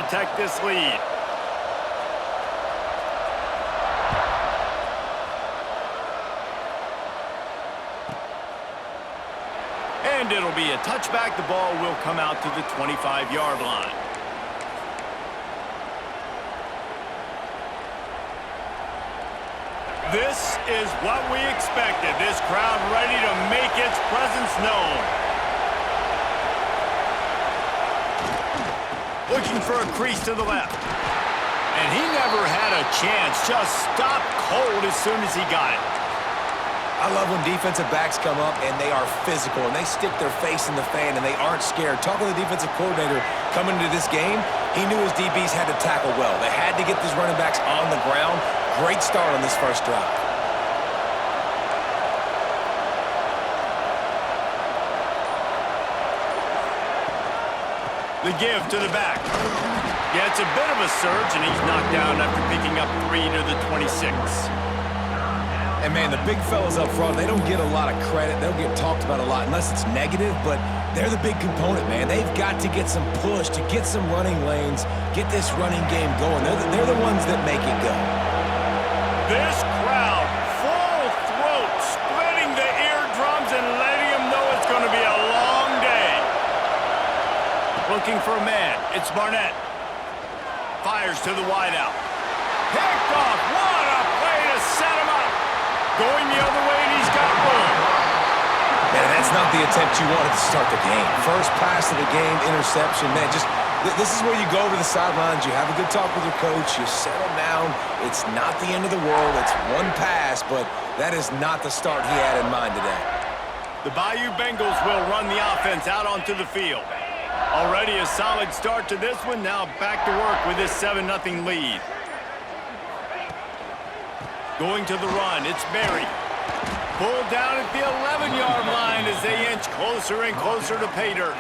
protect this lead. And it'll be a touchback. The ball will come out to the 25-yard line. This is what we expected. This crowd ready to make its presence known. Looking for a crease to the left. And he never had a chance. Just stopped cold as soon as he got it. I love when defensive backs come up and they are physical and they stick their face in the fan and they aren't scared. Talking to the defensive coordinator coming into this game, he knew his DBs had to tackle well. They had to get these running backs on the ground. Great start on this first drive. The give to the back. Yeah, it's a bit of a surge, and he's knocked down after picking up 3 to the 26. And, man, the big fellas up front, they don't get a lot of credit. They don't get talked about a lot unless it's negative, but they're the big component, man. They've got to get some push, to get some running lanes, get this running game going. They're the ones that make it go. This crowd, full throat, splitting the eardrums and letting them know it's going to be a long day. Looking for a man. It's Barnett. Fires to the wideout. Picked off. What a play to set him up. Going the other way, and he's got room. Man, that's not the attempt you wanted to start the game. First pass of the game, interception. Man, this is where you go over the sidelines. You have a good talk with your coach. You settle down. It's not the end of the world. It's one pass, but that is not the start he had in mind today. The Bayou Bengals will run the offense out onto the field. Already a solid start to this one. Now back to work with this 7-0 lead. Going to the run, it's Berry. Pulled down at the 11-yard line as they inch closer and closer to pay dirt.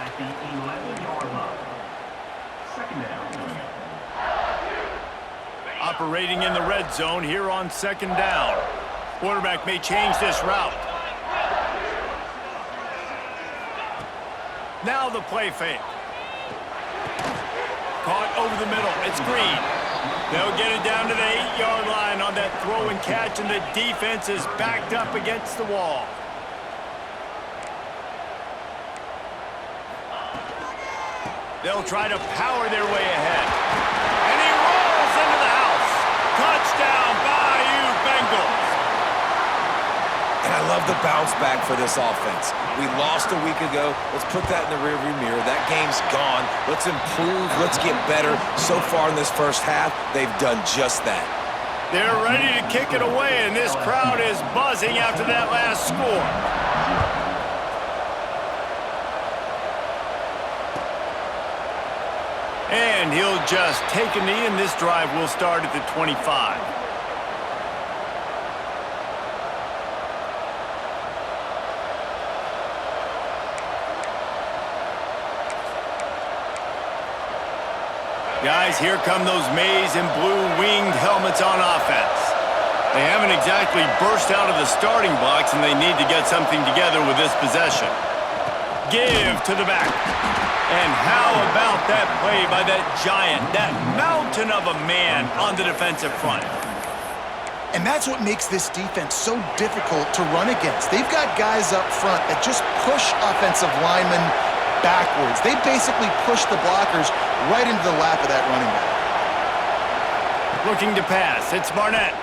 Operating in the red zone here on 2nd down. Quarterback may change this route. Now the play fake. Caught over the middle, it's Green. They'll get it down to the 8-yard line on that throw and catch, and the defense is backed up against the wall. They'll try to power their way ahead. And he rolls into the house. Touchdown, Bayou Bengals. And I love the bounce back for this offense. We lost a week ago. Let's put that in the rearview mirror. That game's gone. Let's improve. Let's get better. So far in this first half, they've done just that. They're ready to kick it away, and this crowd is buzzing after that last score. And he'll just take a knee, and this drive will start at the 25. Guys, here come those maize and blue winged helmets on offense. They haven't exactly burst out of the starting blocks, and they need to get something together with this possession. Give to the back. And how about that play by that giant, that mountain of a man on the defensive front? And that's what makes this defense so difficult to run against. They've got guys up front that just push offensive linemen backwards. They basically push the blockers right into the lap of that running back. Looking to pass. It's Barnett.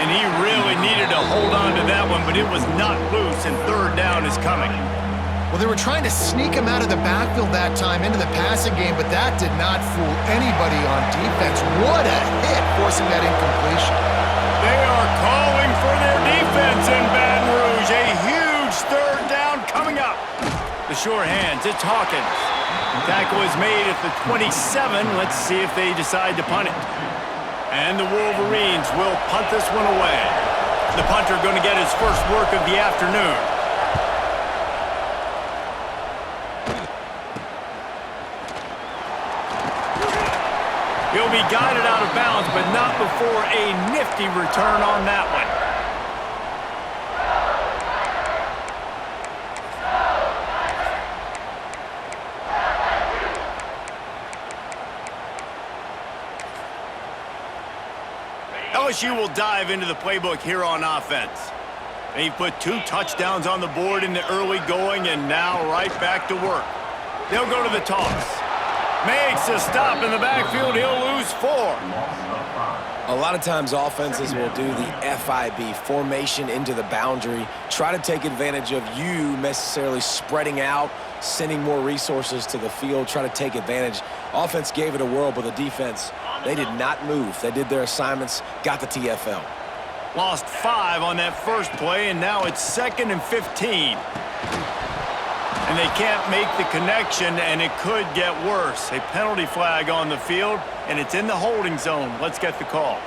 And he really needed to hold on to that one, but it was not loose, and 3rd down is coming. Well, they were trying to sneak him out of the backfield that time into the passing game, but that did not fool anybody on defense. What a hit, forcing that incompletion. They are calling for their defense in Baton Rouge. A huge 3rd down coming up. The sure hands, it's Hawkins. Tackle is made at the 27. Let's see if they decide to punt it. And the Wolverines will punt this one away. The punter going to get his first work of the afternoon. He'll be guided out of bounds, but not before a nifty return on that one. LSU will dive into the playbook here on offense. They've put 2 touchdowns on the board in the early going and now right back to work. They'll go to the toss. Makes a stop in the backfield. He'll lose 4. A lot of times offenses will do the FIB, formation into the boundary, try to take advantage of you necessarily spreading out, sending more resources to the field, try to take advantage. Offense gave it a whirl, but the defense, they did not move. They did their assignments, got the TFL. Lost 5 on that first play, and now it's 2nd and 15. And they can't make the connection, and it could get worse. A penalty flag on the field, and it's in the holding zone. Let's get the call.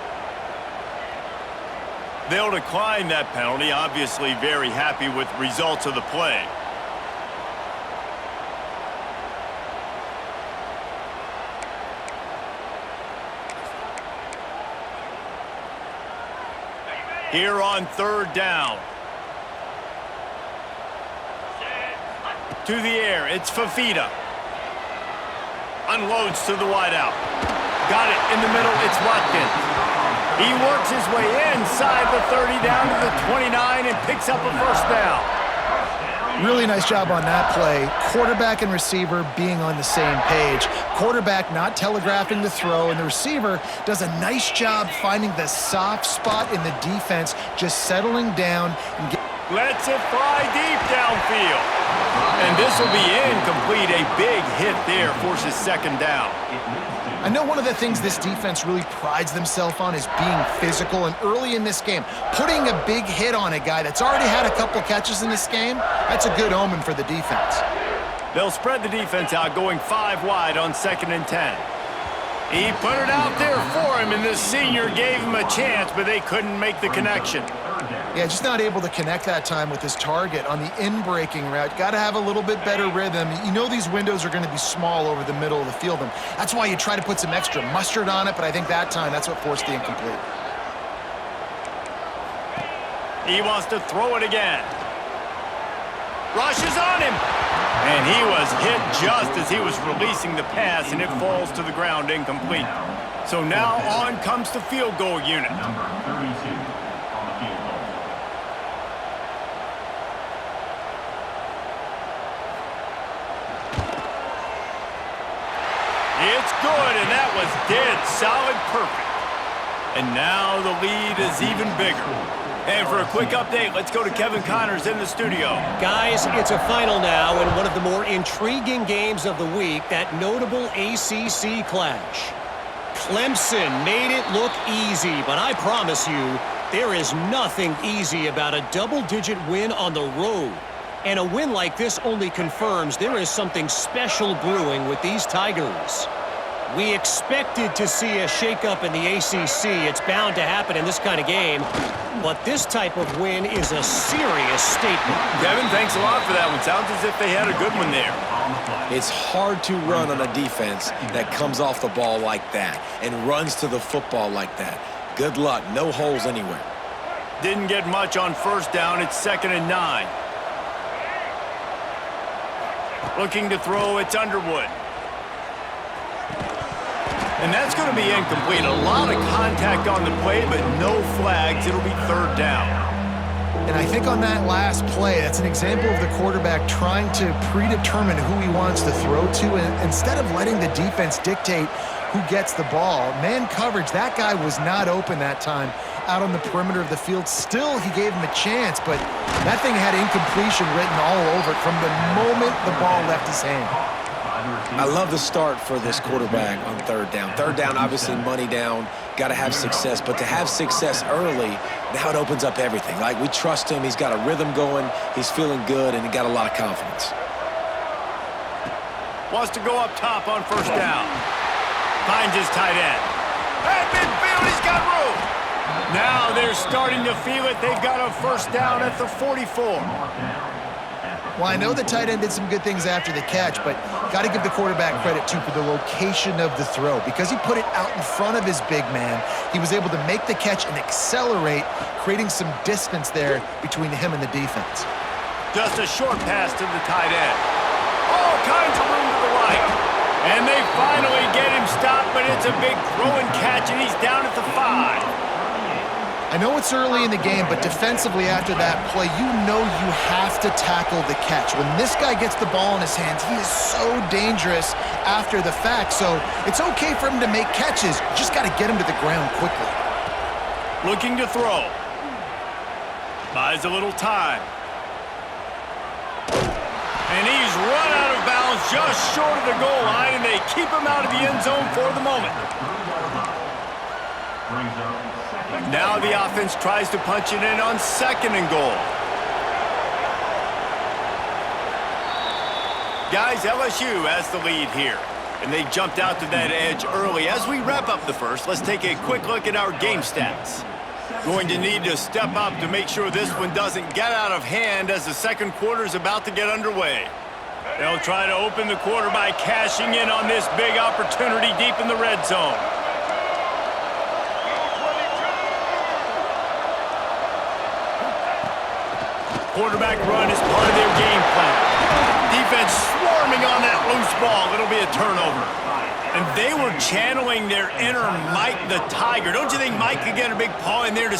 They'll decline that penalty, obviously very happy with the results of the play. Here on 3rd down. To the air, it's Fafita. Unloads to the wideout. Got it in the middle, it's Watkins. He works his way inside the 30 down to the 29 and picks up a 1st down. Really nice job on that play. Quarterback and receiver being on the same page. Quarterback not telegraphing the throw, and the receiver does a nice job finding the soft spot in the defense, just settling down and lets it fly deep downfield. And this will be incomplete. A big hit there forces 2nd down. I know one of the things this defense really prides themselves on is being physical, and early in this game, putting a big hit on a guy that's already had a couple catches in this game, that's a good omen for the defense. They'll spread the defense out, going 5 wide on 2nd and 10. He put it out there for him, and the senior gave him a chance, but they couldn't make the connection. Yeah, just not able to connect that time with his target on the in-breaking route. Got to have a little bit better rhythm. You know these windows are going to be small over the middle of the field, and that's why you try to put some extra mustard on it, but I think that time that's what forced the incomplete. He wants to throw it again. Rushes on him. And he was hit just as he was releasing the pass, and it falls to the ground incomplete. So now on comes the field goal unit. Number 32 on the field goal. It's good, and that was dead solid perfect. And now the lead is even bigger. And for a quick update, let's go to Kevin Connors in the studio. Guys, it's a final now in one of the more intriguing games of the week, that notable ACC clash. Clemson made it look easy, but I promise you, there is nothing easy about a double-digit win on the road. And a win like this only confirms there is something special brewing with these Tigers. We expected to see a shakeup in the ACC. It's bound to happen in this kind of game. But this type of win is a serious statement. Kevin, thanks a lot for that one. Sounds as if they had a good one there. It's hard to run on a defense that comes off the ball like that and runs to the football like that. Good luck. No holes anywhere. Didn't get much on 1st down. It's 2nd and 9. Looking to throw, it's Underwood. And that's going to be incomplete. A lot of contact on the play, but no flags. It'll be 3rd down. And I think on that last play, that's an example of the quarterback trying to predetermine who he wants to throw to, and instead of letting the defense dictate who gets the ball. Man coverage, that guy was not open that time out on the perimeter of the field. Still, he gave him a chance, but that thing had incompletion written all over it from the moment the ball left his hand. I love the start for this quarterback on 3rd down. 3rd down, obviously money down, got to have success. But to have success early, now it opens up everything. Like, we trust him. He's got a rhythm going. He's feeling good, and he got a lot of confidence. Wants to go up top on 1st down. Finds his tight end. At midfield, he's got room. Now they're starting to feel it. They've got a 1st down at the 44. Well, I know the tight end did some good things after the catch, but got to give the quarterback credit, too, for the location of the throw. Because he put it out in front of his big man, he was able to make the catch and accelerate, creating some distance there between him and the defense. Just a short pass to the tight end. All kinds of room to the right. And they finally get him stopped, but it's a big throw and catch, and he's down at the 5. I know it's early in the game, but defensively after that play, you know you have to tackle the catch. When this guy gets the ball in his hands, he is so dangerous after the fact. So it's okay for him to make catches. You just got to get him to the ground quickly. Looking to throw. Buys a little time. And he's run out of bounds just short of the goal line, and they keep him out of the end zone for the moment. Now the offense tries to punch it in on 2nd and goal. Guys, LSU has the lead here, and they jumped out to that edge early. As we wrap up the first, let's take a quick look at our game stats. Going to need to step up to make sure this one doesn't get out of hand as the second quarter is about to get underway. They'll try to open the quarter by cashing in on this big opportunity deep in the red zone. Quarterback run is part of their game plan. Defense swarming on that loose ball. It'll be a turnover. And they were channeling their inner Mike the Tiger. Don't you think Mike could get a big paw in there to...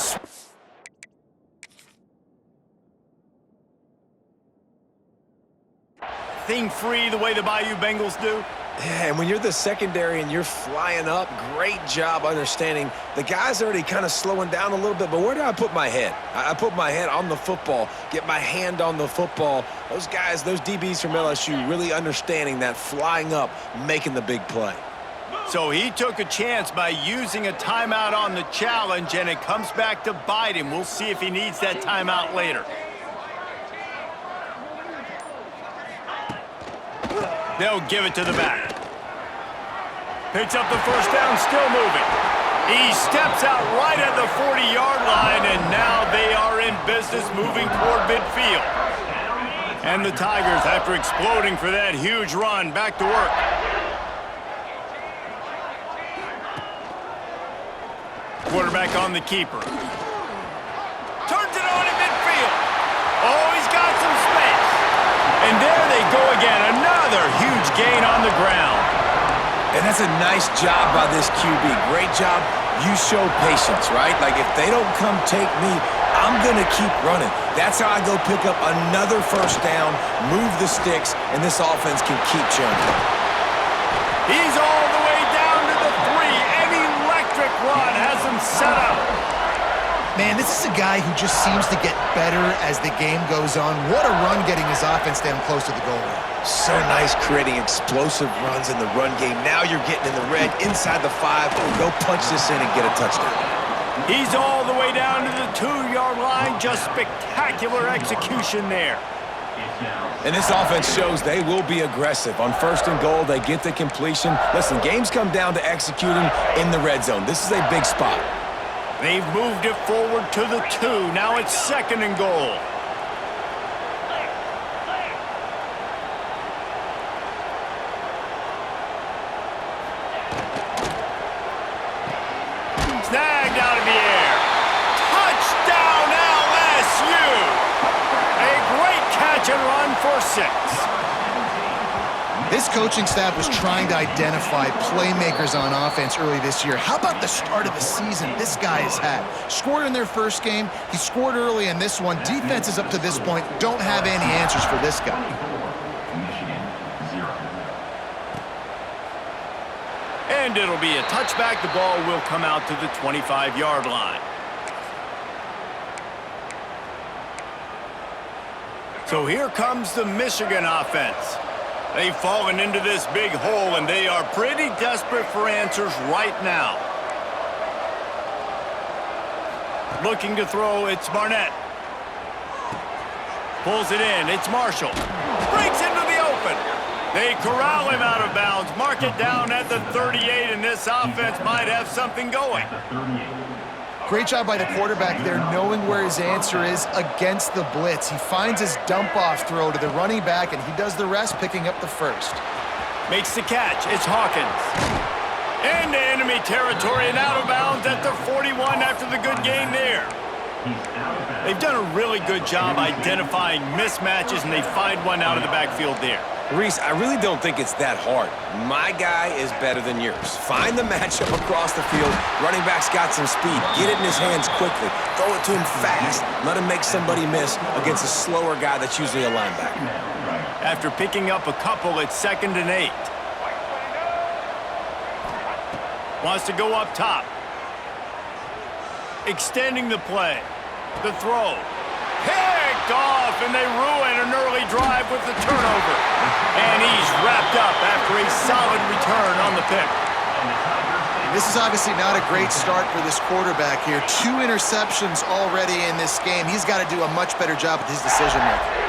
Thing free the way the Bayou Bengals do? Yeah, and when you're the secondary and you're flying up, great job understanding. The guy's already kind of slowing down a little bit, but where do I put my head? I put my head on the football, get my hand on the football. Those guys, those DBs from LSU, really understanding that flying up, making the big play. So he took a chance by using a timeout on the challenge, and it comes back to bite him. We'll see if he needs that timeout later. They'll give it to the back. Picks up the first down, still moving. He steps out right at the 40-yard line, and now they are in business moving toward midfield. And the Tigers, after exploding for that huge run, back to work. Quarterback on the keeper. Turns it on in midfield. Oh, he's got some space. And there they go again. Another huge gain on the ground. And that's a nice job by this QB. Great job. You show patience, right? Like, if they don't come take me, I'm going to keep running. That's how I go pick up another first down, move the sticks, and this offense can keep churning. He's all the way down to the 3. An electric run has him set up. Man, this is a guy who just seems to get better as the game goes on. What a run getting his offense down close to the goal line. So nice creating explosive runs in the run game. Now you're getting in the red, inside the 5. Go punch this in and get a touchdown. He's all the way down to the 2-yard line. Just spectacular execution there. And this offense shows they will be aggressive. On 1st and goal, they get the completion. Listen, games come down to executing in the red zone. This is a big spot. They've moved it forward to the 2. Now it's 2nd and goal. Snagged out of the air. Touchdown LSU. A great catch and run for 6. This coaching staff was trying to identify playmakers on offense early this year. How about the start of the season this guy has had? Scored in their first game. He scored early in this one. Defenses up to this point don't have any answers for this guy. And it'll be a touchback. The ball will come out to the 25-yard line. So here comes the Michigan offense. They've fallen into this big hole, and they are pretty desperate for answers right now. Looking to throw, it's Barnett. Pulls it in, it's Marshall. Breaks into the open. They corral him out of bounds. Mark it down at the 38, and this offense might have something going. Great job by the quarterback there, knowing where his answer is against the blitz. He finds his dump-off throw to the running back, and he does the rest, picking up the first. Makes the catch. It's Hawkins. Into enemy territory and out of bounds at the 41 after the good gain there. They've done a really good job identifying mismatches, and they find one out of the backfield there. Reese, I really don't think it's that hard. My guy is better than yours. Find the matchup across the field. Running back's got some speed. Get it in his hands quickly. Throw it to him fast. Let him make somebody miss against a slower guy that's usually a linebacker. After picking up a couple, it's 2nd and 8. Wants to go up top. Extending the play. The throw. Picked off, and they ruin an early drive with the turnover. And he's wrapped up after a solid return on the pick. This is obviously not a great start for this quarterback here. 2 interceptions already in this game. He's got to do a much better job with his decision-making.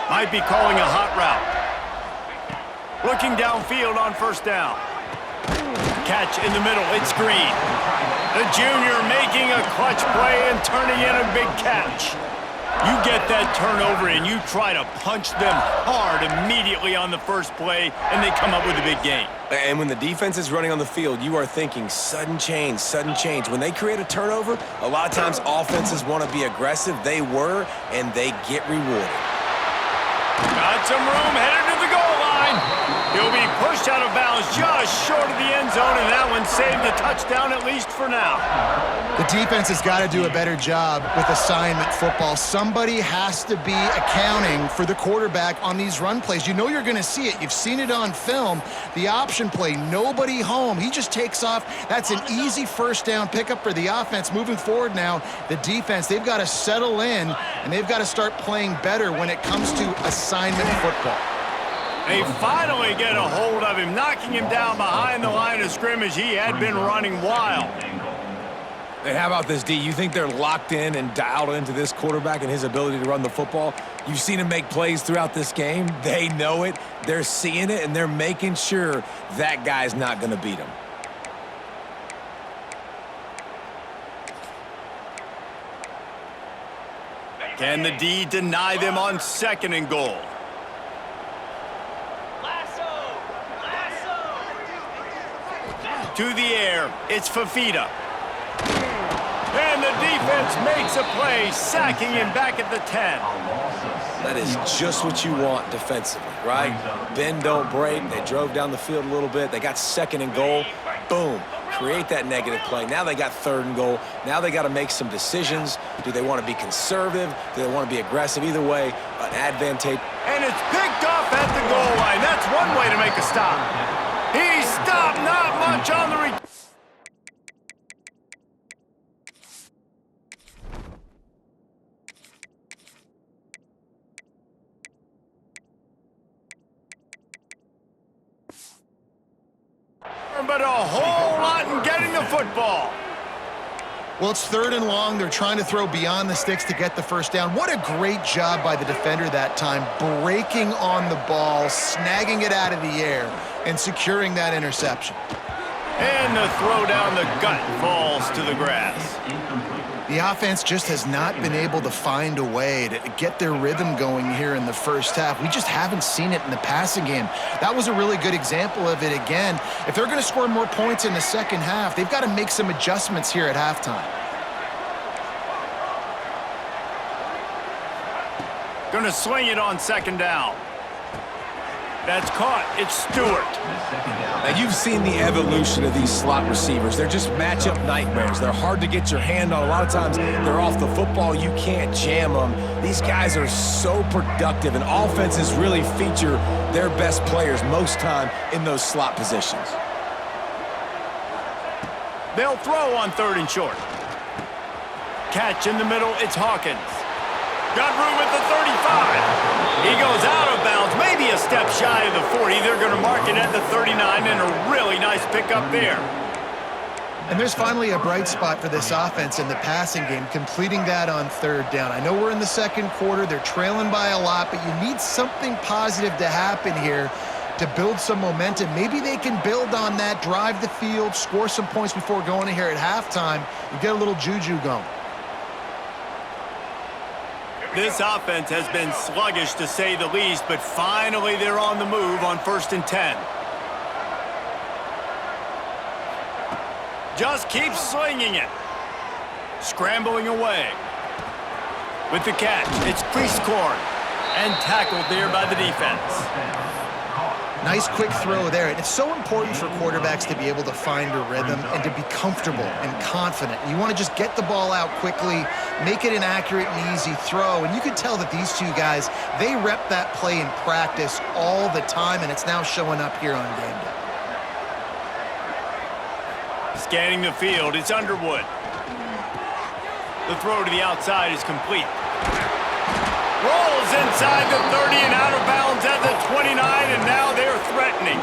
Might be calling a hot route. Looking downfield on 1st down. Catch in the middle, it's Green. The junior making a clutch play and turning in a big catch. You get that turnover and you try to punch them hard immediately on the first play, and they come up with a big gain. And when the defense is running on the field, you are thinking sudden change, sudden change. When they create a turnover, a lot of times offenses want to be aggressive. They were, and they get rewarded. Got some room, headed to the goal line. He'll be pushed out of bounds just short of the end zone, and that one saved the touchdown, at least for now. The defense has got to do a better job with assignment football. Somebody has to be accounting for the quarterback on these run plays. You know you're going to see it. You've seen it on film. The option play, nobody home. He just takes off. That's an easy 1st down pickup for the offense. Moving forward now, the defense, they've got to settle in, and they've got to start playing better when it comes to assignment football. They finally get a hold of him, knocking him down behind the line of scrimmage. He had been running wild. And how about this, D? You think they're locked in and dialed into this quarterback and his ability to run the football? You've seen him make plays throughout this game. They know it. They're seeing it, and they're making sure that guy's not going to beat him. Can the D deny them on 2nd and goal? To the air, it's Fafita. And the defense makes a play, sacking him back at the 10. That is just what you want defensively, right? Bend, don't break. They drove down the field a little bit. They got 2nd and goal. Boom. Create that negative play. Now they got 3rd and goal. Now they got to make some decisions. Do they want to be conservative? Do they want to be aggressive? Either way, an advantage. And it's picked off at the goal line. That's one way to make a stop. He stopped, not much on the but a whole lot in getting the football. Well, it's 3rd and long. They're trying to throw beyond the sticks to get the 1st down. What a great job by the defender that time, breaking on the ball, snagging it out of the air, and securing that interception. And the throw down the gut falls to the grass. The offense just has not been able to find a way to get their rhythm going here in the 1st half. We just haven't seen it in the passing game. That was a really good example of it again. If they're going to score more points in the 2nd half, they've got to make some adjustments here at halftime. Gonna swing it on 2nd down. That's caught. It's Stewart. Now, you've seen the evolution of these slot receivers. They're just matchup nightmares. They're hard to get your hand on. A lot of times, they're off the football. You can't jam them. These guys are so productive, and offenses really feature their best players most time in those slot positions. They'll throw on 3rd and short. Catch in the middle. It's Hawkins. Got room at the 35. He goes out of bounds, maybe a step shy of the 40. They're going to mark it at the 39, and a really nice pickup there. And there's finally a bright spot for this offense in the passing game, completing that on 3rd down. I know we're in the 2nd quarter. They're trailing by a lot, but you need something positive to happen here to build some momentum. Maybe they can build on that, drive the field, score some points before going in here at halftime, and get a little juju going. This offense has been sluggish, to say the least, but finally they're on the move on 1st and 10. Just keeps swinging it. Scrambling away. With the catch, it's Priestcorn. And tackled there by the defense. Nice quick throw there. And it's so important for quarterbacks to be able to find a rhythm and to be comfortable and confident. You want to just get the ball out quickly, make it an accurate and easy throw. And you can tell that these two guys, they rep that play in practice all the time, and it's now showing up here on game day. Scanning the field, it's Underwood. The throw to the outside is complete. Rolls inside the 30 and out of bounds at the 29, and now they're threatening.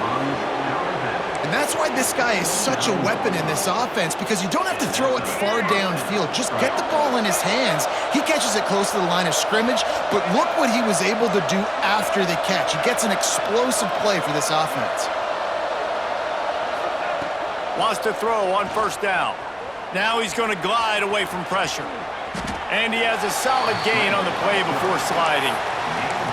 And that's why this guy is such a weapon in this offense, because you don't have to throw it far downfield. Just get the ball in his hands. He catches it close to the line of scrimmage, but look what he was able to do after the catch. He gets an explosive play for this offense. Wants to throw on first down. Now he's going to glide away from pressure. And he has a solid gain on the play before sliding.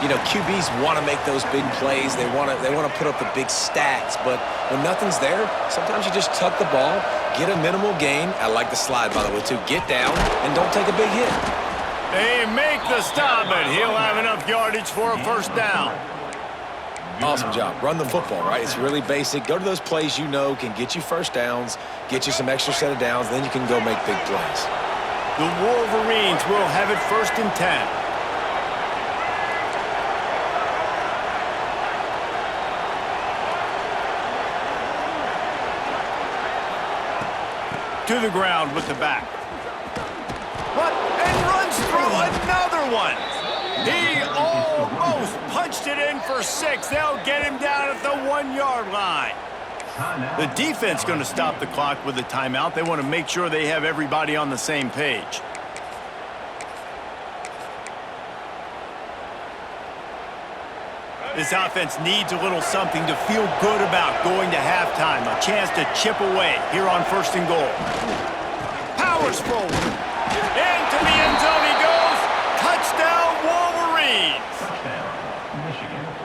You know, QBs want to make those big plays. They want to put up the big stats. But when nothing's there, sometimes you just tuck the ball, get a minimal gain. I like the slide, by the way, too. Get down and don't take a big hit. They make the stop, and he'll have enough yardage for a first down. Awesome job. Run the football, right? It's really basic. Go to those plays you know can get you first downs, get you some extra set of downs, then you can go make big plays. The Wolverines will have it 1st and 10. To the ground with the back. What? And runs through another one. He almost punched it in for 6. They'll get him down at the 1-yard line. The defense going to stop the clock with a timeout. They want to make sure they have everybody on the same page. This offense needs a little something to feel good about going to halftime. A chance to chip away here on 1st and goal. Powers forward. Into the end zone he goes. Touchdown, Wolverines.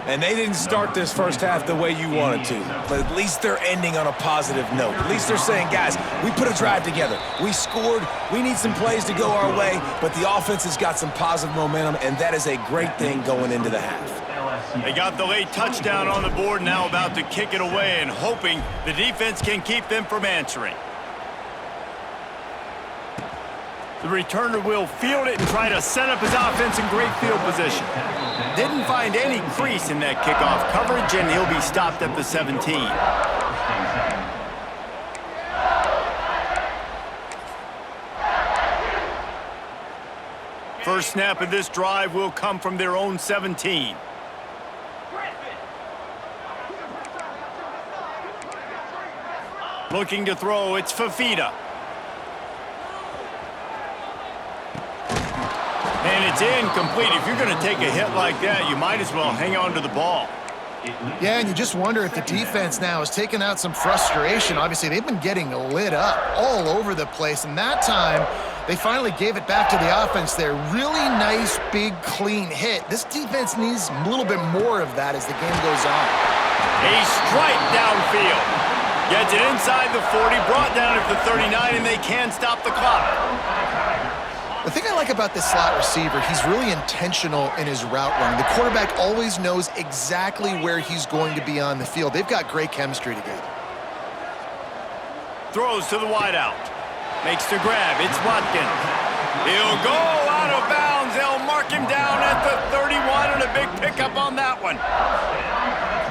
And they didn't start this first half the way you wanted to, but at least they're ending on a positive note. At least they're saying, guys, we put a drive together. We scored. We need some plays to go our way, but the offense has got some positive momentum, and that is a great thing going into the half. They got the late touchdown on the board, now about to kick it away and hoping the defense can keep them from answering. The returner will field it and try to set up his offense in great field position. Didn't find any crease in that kickoff coverage, and he'll be stopped at the 17. First snap of this drive will come from their own 17. Looking to throw, it's Fafita. And it's incomplete. If you're going to take a hit like that, you might as well hang on to the ball. Yeah, and you just wonder if the defense now is taking out some frustration. Obviously, they've been getting lit up all over the place, and that time they finally gave it back to the offense there. Really nice, big, clean hit. This defense needs a little bit more of that as the game goes on. A strike downfield. Gets it inside the 40, brought down at the 39, and they can stop the clock. The thing I like about this slot receiver, he's really intentional in his route running. The quarterback always knows exactly where he's going to be on the field. They've got great chemistry together. Throws to the wideout. Makes the grab. It's Watkins. He'll go out of bounds. They'll mark him down at the 31, and a big pickup on that one.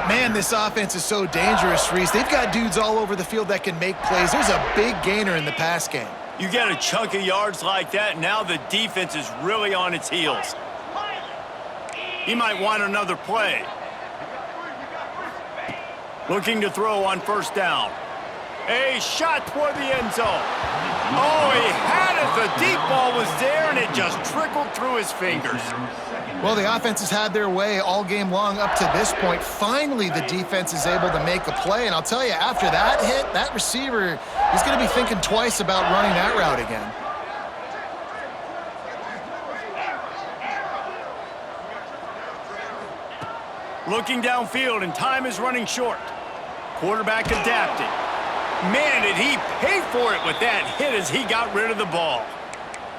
Man, this offense is so dangerous, Reese. They've got dudes all over the field that can make plays. There's a big gainer in the pass game. You get a chunk of yards like that, now the defense is really on its heels. He might want another play. Looking to throw on first down. A shot toward the end zone. Oh, he had it. The deep ball was there, and it just trickled through his fingers. Well, the offense has had their way all game long up to this point. Finally, the defense is able to make a play. And I'll tell you, after that hit, that receiver, he's going to be thinking twice about running that route again. Looking downfield, and time is running short. Quarterback adapting. Man, did he pay for it with that hit as he got rid of the ball.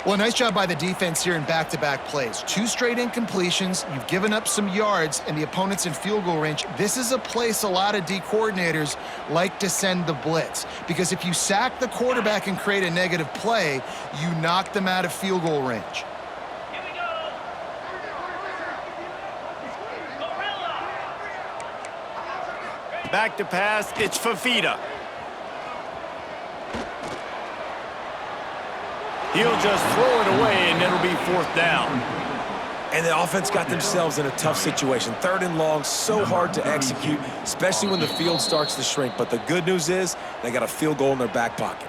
Well, nice job by the defense here in back-to-back plays. 2 straight incompletions, you've given up some yards, and the opponent's in field goal range. This is a place a lot of D coordinators like to send the blitz, because if you sack the quarterback and create a negative play, you knock them out of field goal range. Back to pass, it's Fafita. He'll just throw it away, and it'll be 4th down. And the offense got themselves in a tough situation. 3rd and long, so hard to execute, especially when the field starts to shrink. But the good news is they got a field goal in their back pocket.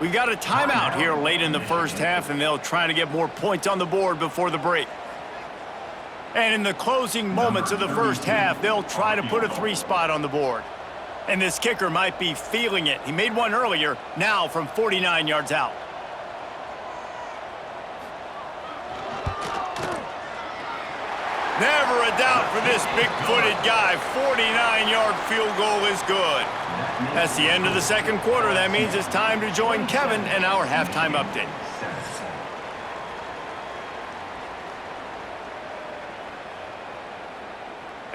We got a timeout here late in the first half, and they'll try to get more points on the board before the break. And in the closing moments of the first half, they'll try to put a 3 spot on the board. And this kicker might be feeling it. He made one earlier, now from 49 yards out. Never a doubt for this big-footed guy. 49-yard field goal is good. That's the end of the second quarter. That means it's time to join Kevin and our halftime update.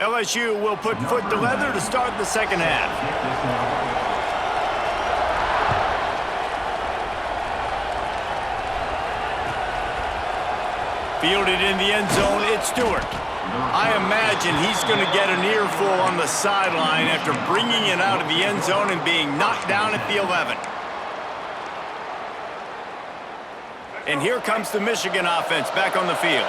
LSU will put foot to leather to start the second half. Fielded in the end zone, it's Stewart. I imagine he's going to get an earful on the sideline after bringing it out of the end zone and being knocked down at the 11. And here comes the Michigan offense back on the field.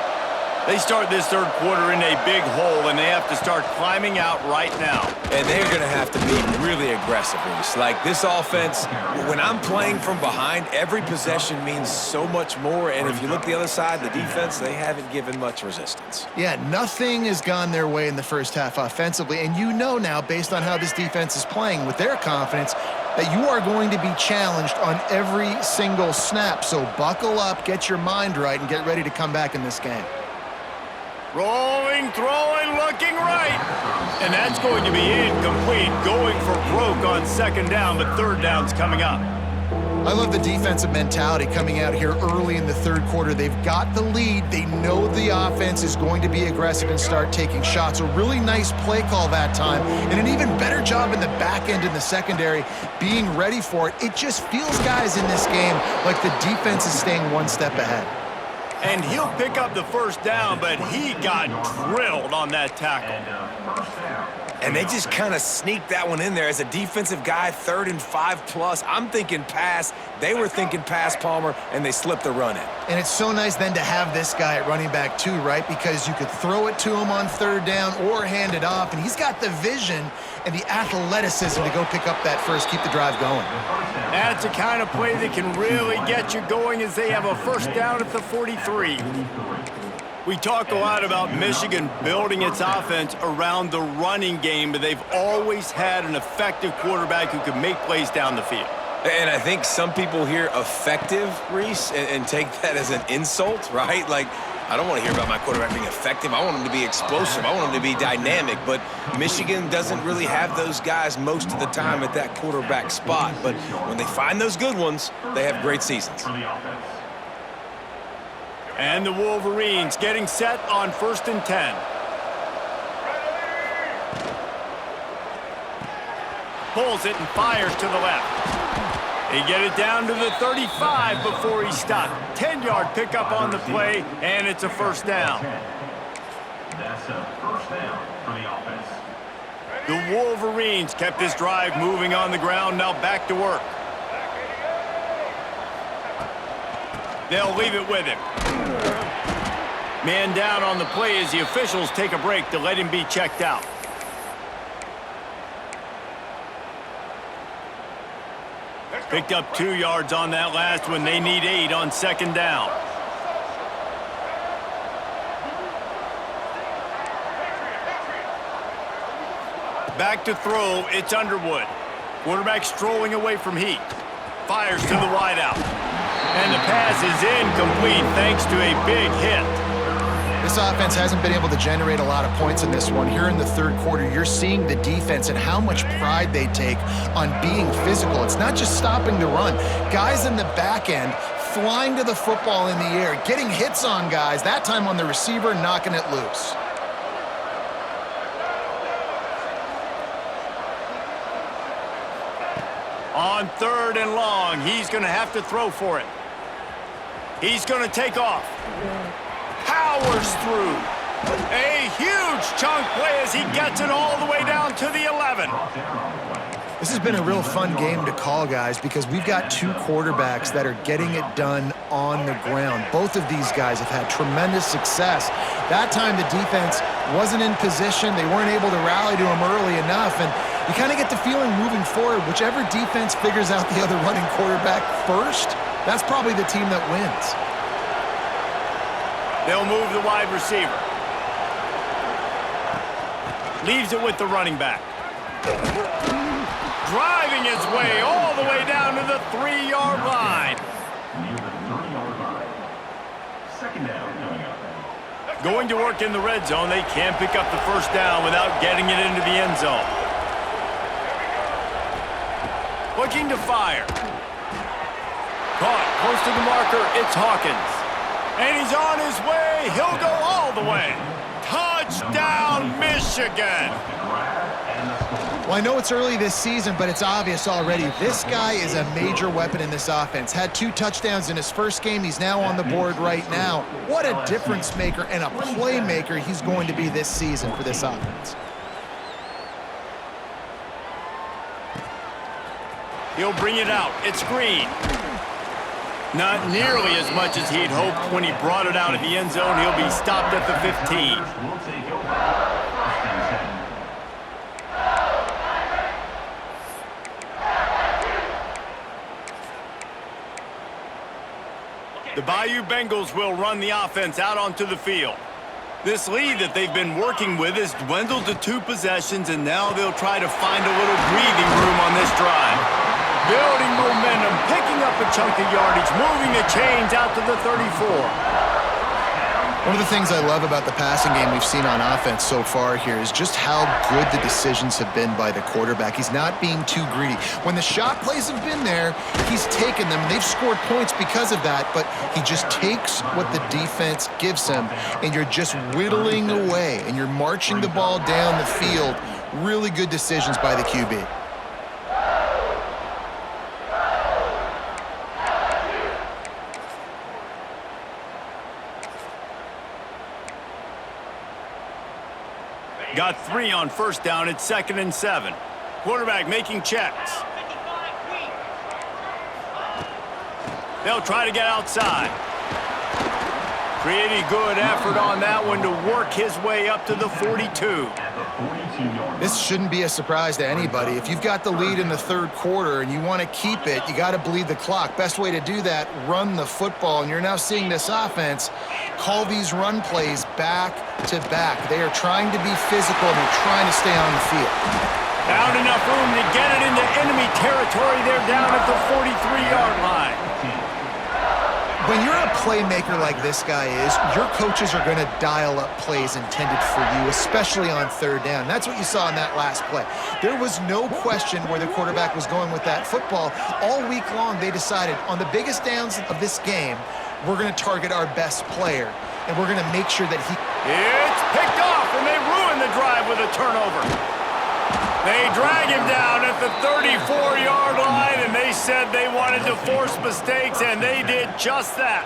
They start this third quarter in a big hole, and they have to start climbing out right now. And they're going to have to be really aggressive, Reese. Like, this offense, when I'm playing from behind, every possession means so much more. And if you look the other side, the defense, they haven't given much resistance. Yeah, nothing has gone their way in the first half offensively. And you know now, based on how this defense is playing with their confidence, that you are going to be challenged on every single snap. So buckle up, get your mind right, and get ready to come back in this game. Rolling, throwing, looking right. And that's going to be incomplete, going for broke on second down, but third down's coming up. I love the defensive mentality coming out here early in the third quarter. They've got the lead. They know the offense is going to be aggressive and start taking shots. A really nice play call that time, and an even better job in the back end in the secondary being ready for it. It just feels, guys, in this game like the defense is staying one step ahead. And he'll pick up the first down, but he got drilled on that tackle. And they just kind of sneaked that one in there. As a defensive guy, 3rd and 5+, I'm thinking pass. They were thinking pass, Palmer, and they slipped the run in. And it's so nice then to have this guy at running back too, right? Because you could throw it to him on third down or hand it off, and he's got the vision and the athleticism to go pick up that first, keep the drive going. That's the kind of play that can really get you going as they have a first down at the 43. We talk a lot about Michigan building its offense around the running game, but they've always had an effective quarterback who can make plays down the field. And I think some people hear effective, Reese, and take that as an insult, right? Like, I don't want to hear about my quarterback being effective. I want him to be explosive. I want him to be dynamic. But Michigan doesn't really have those guys most of the time at that quarterback spot. But when they find those good ones, they have great seasons. And the Wolverines getting set on 1st and 10. Pulls it and fires to the left. They get it down to the 35 before he stopped. 10-yard pickup on the play, and it's a first down. That's a first down for the offense. The Wolverines kept this drive moving on the ground, now back to work. They'll leave it with him. Man down on the play as the officials take a break to let him be checked out. Picked up 2 yards on that last one. They need 8 on second down. Back to throw, it's Underwood. Quarterback strolling away from Heat. Fires to the wideout. And the pass is incomplete thanks to a big hit. This offense hasn't been able to generate a lot of points in this one. Here in the third quarter, you're seeing the defense and how much pride they take on being physical. It's not just stopping the run. Guys in the back end flying to the football in the air, getting hits on guys, that time on the receiver, knocking it loose. On 3rd and long, he's going to have to throw for it. He's going to take off. Powers through. A huge chunk play as he gets it all the way down to the 11. This has been a real fun game to call, guys, because we've got two quarterbacks that are getting it done on the ground. Both of these guys have had tremendous success. That time the defense wasn't in position. They weren't able to rally to him early enough, and you kind of get the feeling moving forward, whichever defense figures out the other running quarterback first, that's probably the team that wins. They'll move the wide receiver. Leaves it with the running back. Driving his way all the way down to the 3-yard line. Near the 30-yard line. Second down coming up. Going to work in the red zone. They can't pick up the first down without getting it into the end zone. Looking to fire. Caught close to the marker. It's Hawkins. And he's on his way. He'll go all the way. Touchdown, Michigan. Well, I know it's early this season, but it's obvious already. This guy is a major weapon in this offense. Had 2 touchdowns in his first game. He's now on the board right now. What a difference maker and a playmaker he's going to be this season for this offense. He'll bring it out. It's Green. Not nearly as much as he'd hoped when he brought it out at the end zone. He'll be stopped at the 15. We'll take over. First and 10. The Bayou Bengals will run the offense out onto the field. This lead that they've been working with has dwindled to 2 possessions, and now they'll try to find a little breathing room on this drive. Building momentum, picking up a chunk of yardage, moving the chains out to the 34. One of the things I love about the passing game we've seen on offense so far here is just how good the decisions have been by the quarterback. He's not being too greedy. When the shot plays have been there, he's taken them. They've scored points because of that, but he just takes what the defense gives him, and you're just whittling away, and you're marching the ball down the field. Really good decisions by the QB. Got 3 on first down. It's 2nd and 7. Quarterback making checks. They'll try to get outside. Pretty good effort on that one to work his way up to the 42. This shouldn't be a surprise to anybody. If you've got the lead in the 3rd quarter and you want to keep it, you got to bleed the clock. Best way to do that, run the football. And you're now seeing this offense call these run plays back to back. They are trying to be physical, and they're trying to stay on the field. Found enough room to get it into enemy territory. They're down at the 43-yard line. When you're a playmaker like this guy is, your coaches are going to dial up plays intended for you, especially on 3rd down. That's what you saw in that last play. There was no question where the quarterback was going with that football. All week long, they decided on the biggest downs of this game, we're going to target our best player, and we're going to make sure that he... It's picked off, and they ruin the drive with a turnover. They drag him down at the 34-yard line, and they said they wanted to force mistakes, and they did just that.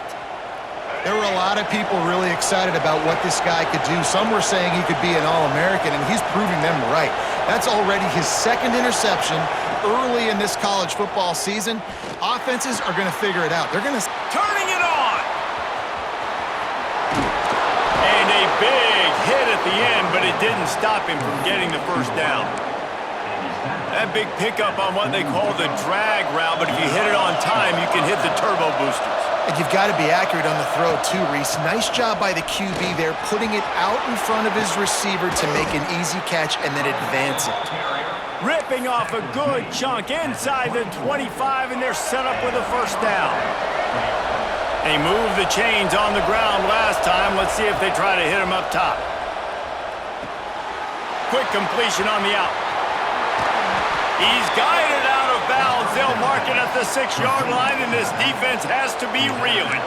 There were a lot of people really excited about what this guy could do. Some were saying he could be an All-American, and he's proving them right. That's already his 2nd interception early in this college football season. Offenses are going to figure it out. They're going to... Turning it on! And a big hit at the end, but it didn't stop him from getting the first down. That big pickup on what they call the drag route, but if you hit it on time, you can hit the turbo boosters. And you've got to be accurate on the throw too, Reese. Nice job by the QB there, putting it out in front of his receiver to make an easy catch and then advance it. Ripping off a good chunk inside the 25, and they're set up with a first down. They moved the chains on the ground last time. Let's see if they try to hit him up top. Quick completion on the out. He's guided out of bounds. they'll mark it at the 6-yard line, and this defense has to be reeling.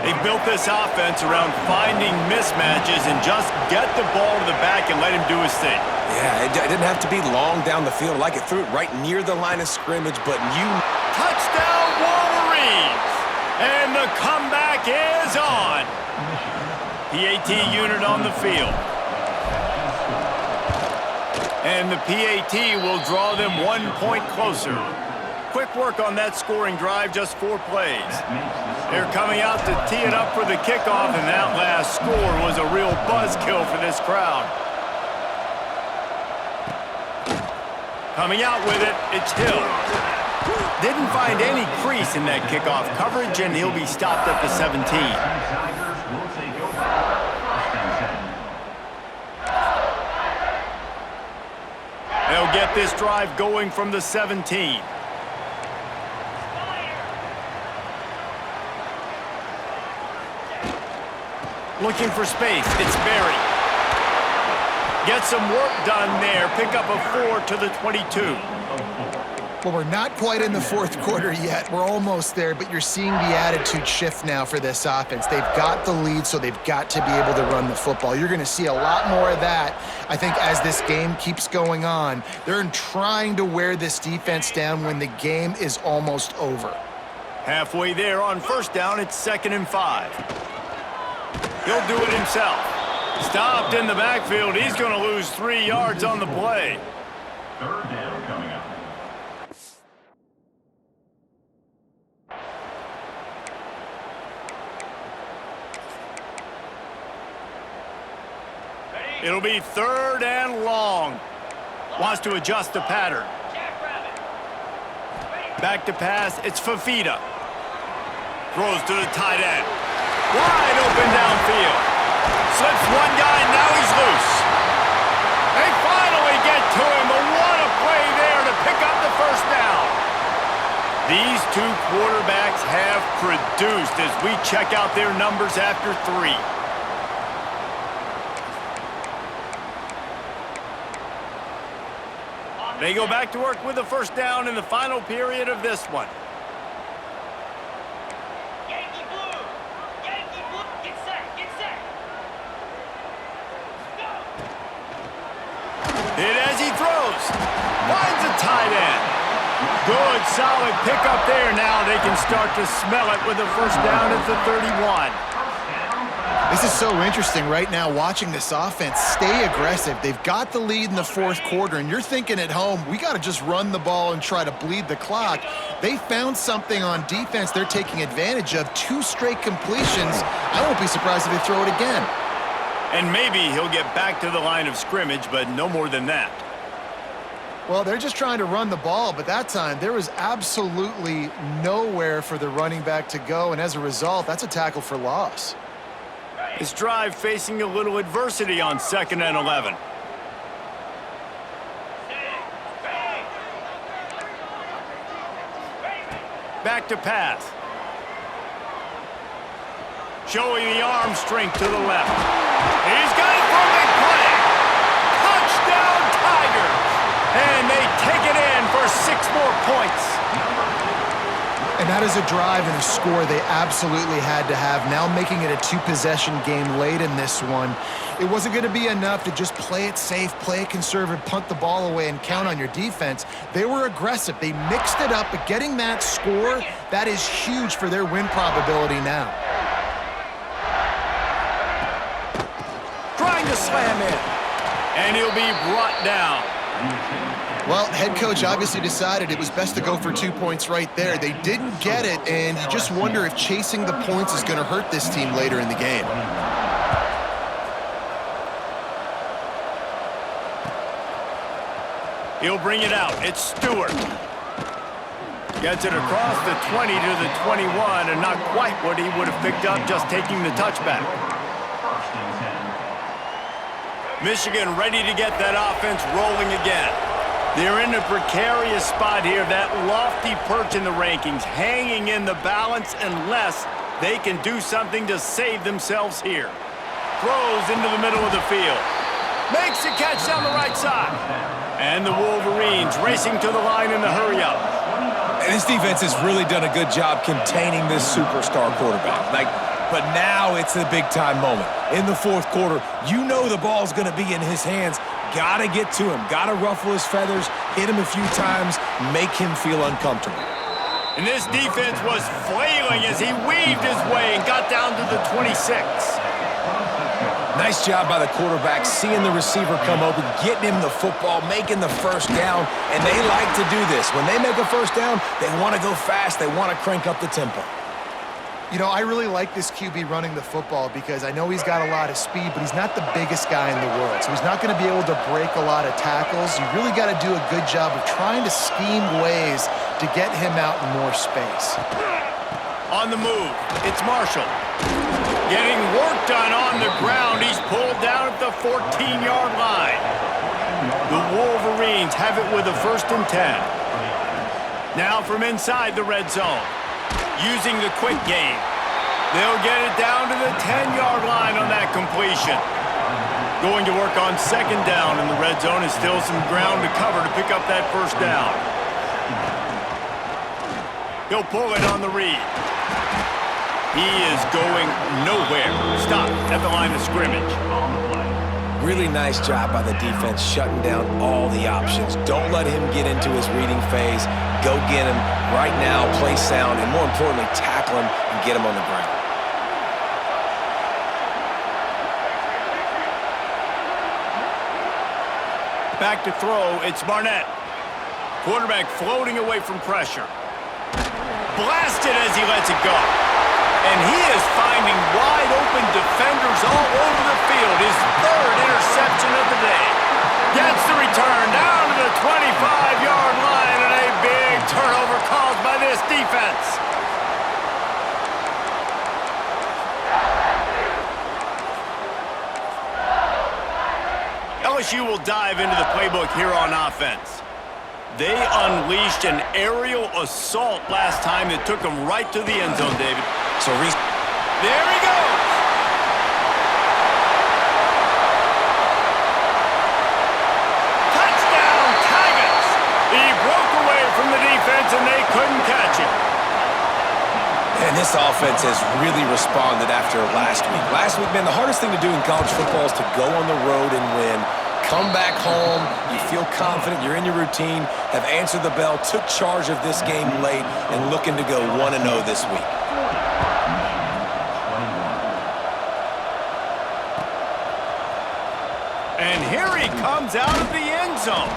They've built this offense around finding mismatches and just get the ball to the back and let him do his thing. Yeah, it didn't have to be long down the field. Like it threw it right near the line of scrimmage, but Touchdown, Wolverines! And the comeback is on. PAT unit on the field. And the PAT will draw them 1 point closer. Quick work on that scoring drive, just 4 plays. They're coming out to tee it up for the kickoff, and that last score was a real buzzkill for this crowd. Coming out with it, it's Hill. Didn't find any crease in that kickoff coverage, and he'll be stopped at the 17. They'll get this drive going from the 17. Looking for space, it's Berry. Get some work done there, pick up a 4 to the 22. Well, we're not quite in the fourth quarter yet. We're almost there, but you're seeing the attitude shift now for this offense. They've got the lead, so they've got to be able to run the football. You're going to see a lot more of that, I think, as this game keeps going on. They're trying to wear this defense down when the game is almost over. Halfway there on first down, it's 2nd and 5. He'll do it himself. Stopped in the backfield. He's going to lose 3 yards on the play. 3rd down coming up. It'll be 3rd and long. Wants to adjust the pattern. Back to pass. It's Fafita. Throws to the tight end. Wide open downfield. Slips one guy, now he's loose. They finally get to him, but what a play there to pick up the first down. These two quarterbacks have produced as we check out their numbers after 3. They go back to work with the first down in the final period of this one. Hit as he throws. Finds a tight end. Good, solid pickup there. Now they can start to smell it with a first down at the 31. This is so interesting right now, watching this offense stay aggressive. They've got the lead in the fourth quarter, and you're thinking at home, we got to just run the ball and try to bleed the clock. They found something on defense they're taking advantage of. 2 straight completions. I won't be surprised if they throw it again. And maybe he'll get back to the line of scrimmage, but no more than that. Well, they're just trying to run the ball, but that time there was absolutely nowhere for the running back to go, and as a result, that's a tackle for loss. This drive facing a little adversity on 2nd and 11. Back to pass. Showing the arm strength to the left. He's got it for a big play. Touchdown Tigers. And they take it in for 6 more points. And that is a drive and a score they absolutely had to have. Now making it a 2-possession game late in this one. It wasn't going to be enough to just play it safe, play it conservative, punt the ball away, and count on your defense. They were aggressive. They mixed it up, but getting that score, that is huge for their win probability now. Trying to slam in. And he'll be brought down. Well, head coach obviously decided it was best to go for 2 points right there. They didn't get it, and you just wonder if chasing the points is going to hurt this team later in the game. He'll bring it out. It's Stewart. Gets it across the 20 to the 21, and not quite what he would have picked up just taking the touchback. Michigan ready to get that offense rolling again. They're in a precarious spot here, that lofty perch in the rankings, hanging in the balance unless they can do something to save themselves here. Throws into the middle of the field. Makes a catch down the right side. And the Wolverines racing to the line in the hurry-up. And this defense has really done a good job containing this superstar quarterback. But now it's the big-time moment. In the fourth quarter, you know the ball's going to be in his hands. Got to get to him. Got to ruffle his feathers, hit him a few times, make him feel uncomfortable. And this defense was flailing as he weaved his way and got down to the 26. Nice job by the quarterback, seeing the receiver come open, getting him the football, making the first down, and they like to do this. When they make a first down, they want to go fast, they want to crank up the tempo. You know, I really like this QB running the football because I know he's got a lot of speed, but he's not the biggest guy in the world. So he's not going to be able to break a lot of tackles. You really got to do a good job of trying to scheme ways to get him out in more space. On the move, it's Marshall. Getting work done on the ground. He's pulled down at the 14-yard line. The Wolverines have it with a 1st and 10. Now from inside the red zone. Using the quick game. They'll get it down to the 10-yard line on that completion. Going to work on 2nd down in the red zone is still some ground to cover to pick up that 1st down. He'll pull it on the read. He is going nowhere. Stop at the line of scrimmage. Really nice job by the defense shutting down all the options. Don't let him get into his reading phase. Go get him right now, play sound, and more importantly, tackle him and get him on the ground. Back to throw, it's Barnett. Quarterback floating away from pressure. Blasted as he lets it go. And he is finding wide open defenders all over the field. His 3rd interception of the day. Gets the return down to the 25-yard line, and a big turnover caused by this defense. LSU will dive into the playbook here on offense. They unleashed an aerial assault last time that took them right to the end zone, David. So there he goes. Touchdown, Tigers. He broke away from the defense and they couldn't catch him. And this offense has really responded after last week. Last week, man, the hardest thing to do in college football is to go on the road and win. Come back home, you feel confident, you're in your routine, have answered the bell, took charge of this game late, and looking to go 1-0 this week. And here he comes out of the end zone.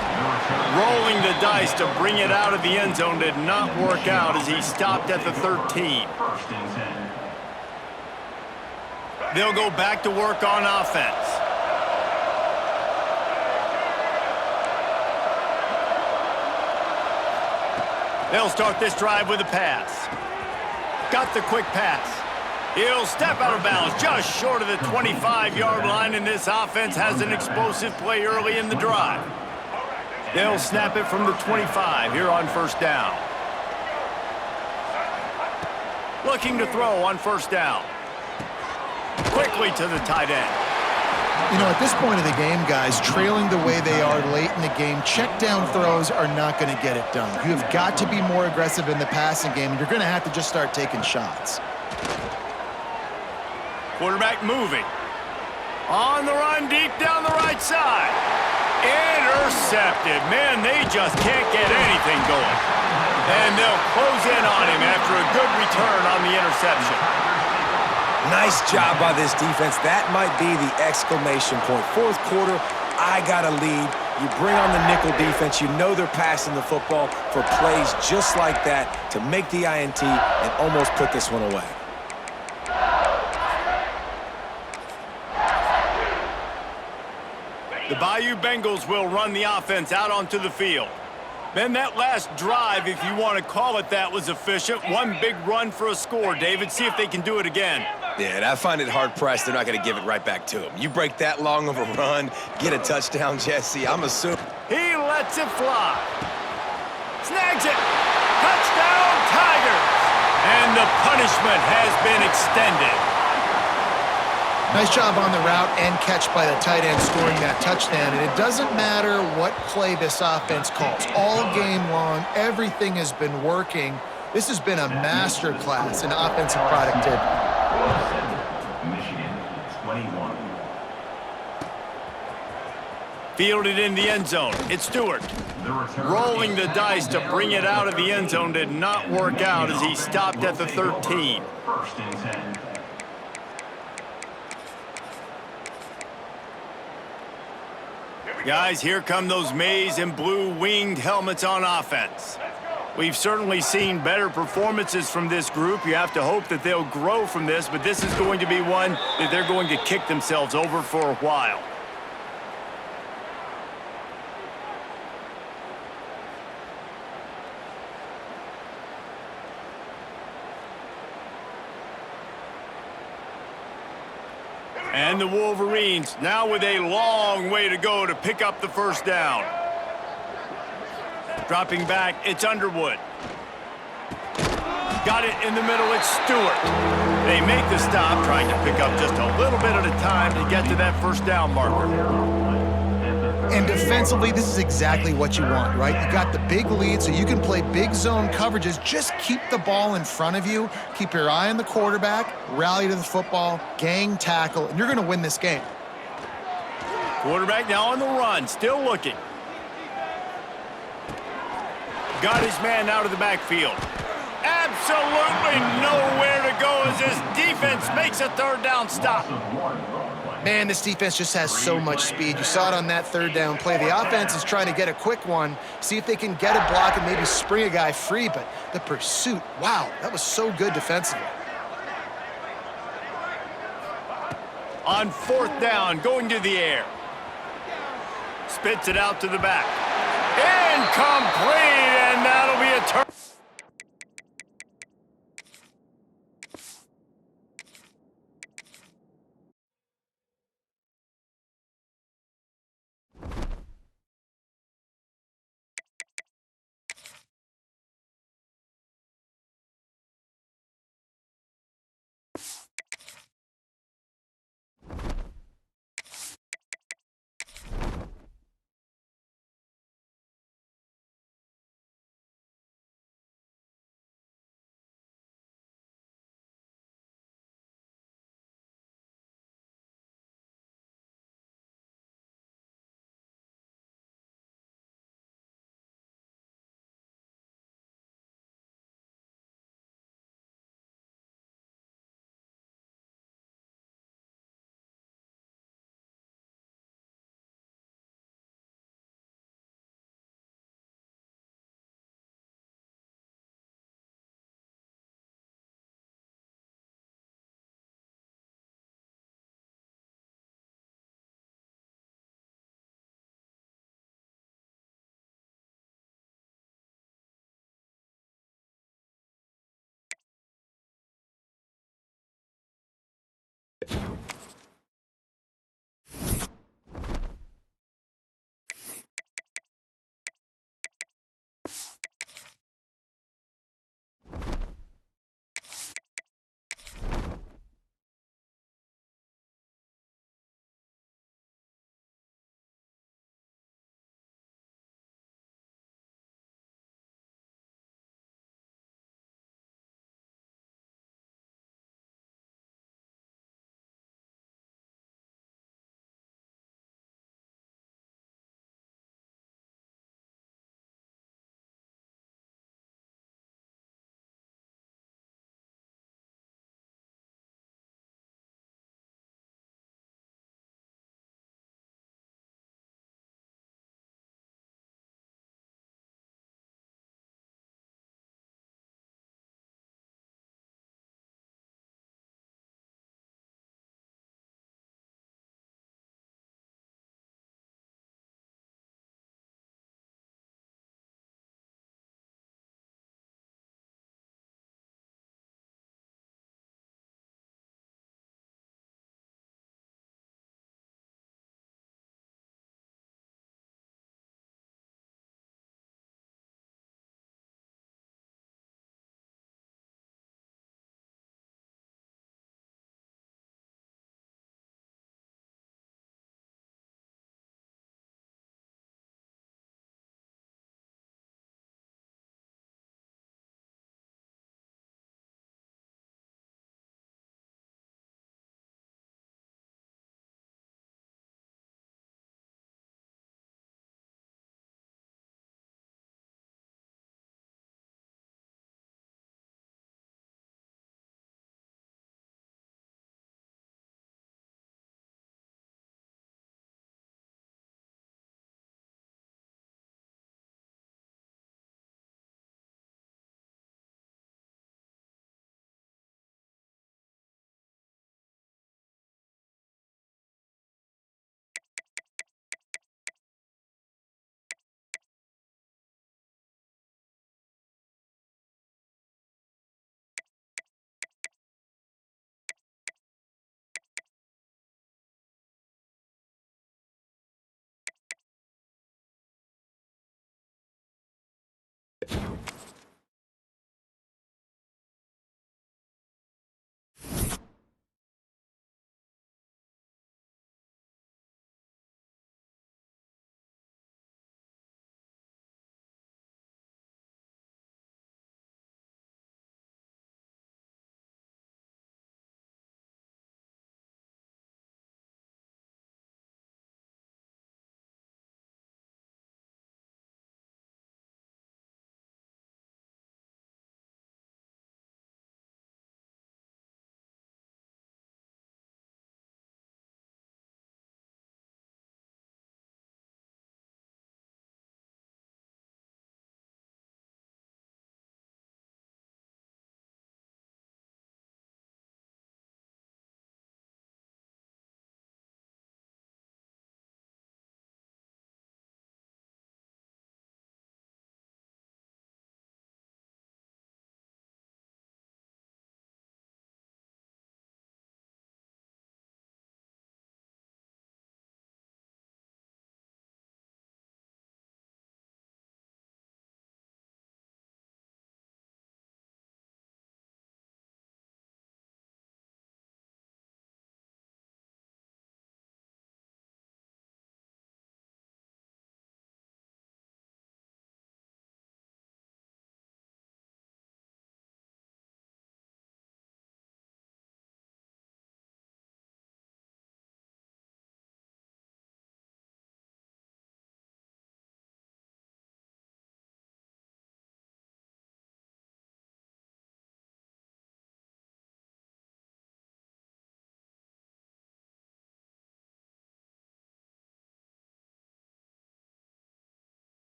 Rolling the dice to bring it out of the end zone did not work out as he stopped at the 13. They'll go back to work on offense. They'll start this drive with a pass. Got the quick pass. He'll step out of bounds just short of the 25-yard line, and this offense has an explosive play early in the drive. They'll snap it from the 25 here on 1st down. Looking to throw on 1st down. Quickly to the tight end. You know, at this point of the game, guys, trailing the way they are late in the game, check down throws are not going to get it done. You have got to be more aggressive in the passing game, and you're going to have to just start taking shots. Quarterback moving. On the run, deep down the right side. Intercepted. Man, they just can't get anything going. And they'll close in on him after a good return on the interception. Nice job by this defense. That might be the exclamation point. 4th quarter, I got a lead. You bring on the nickel defense. You know they're passing the football for plays just like that to make the INT and almost put this one away. The Bayou Bengals will run the offense out onto the field. Then that last drive, if you want to call it that, was efficient. One big run for a score, David. See if they can do it again. Yeah, and I find it hard-pressed they're not going to give it right back to him. You break that long of a run, get a touchdown, Jesse, I'm assuming. He lets it fly. Snags it. Touchdown, Tigers. And the punishment has been extended. Nice job on the route and catch by the tight end scoring that touchdown. And it doesn't matter what play this offense calls. All game long, everything has been working. This has been a master class in offensive productivity. Michigan, 21. Fielded in the end zone. It's Stewart. Rolling the dice to bring it out of the end zone did not work out as he stopped at the 13. First and 10. Guys, here come those maize and blue winged helmets on offense. We've certainly seen better performances from this group. You have to hope that they'll grow from this, but this is going to be one that they're going to kick themselves over for a while. And the Wolverines now with a long way to go to pick up the first down. Dropping back, it's Underwood. Got it in the middle, it's Stewart. They make the stop, trying to pick up just a little bit at a time to get to that first down marker. And defensively, this is exactly what you want, right? You got the big lead, so you can play big zone coverages. Just keep the ball in front of you. Keep your eye on the quarterback, rally to the football, gang tackle, and you're going to win this game. Quarterback now on the run, still looking. Got his man out of the backfield. Absolutely nowhere to go as his defense makes a third down stop. Man, this defense just has so much speed. You saw it on that third down play. The offense is trying to get a quick one, see if they can get a block and maybe spring a guy free, but the pursuit, wow, that was so good defensively. On fourth down, going to the air. Spits it out to the back. Incomplete, and that'll be a turn.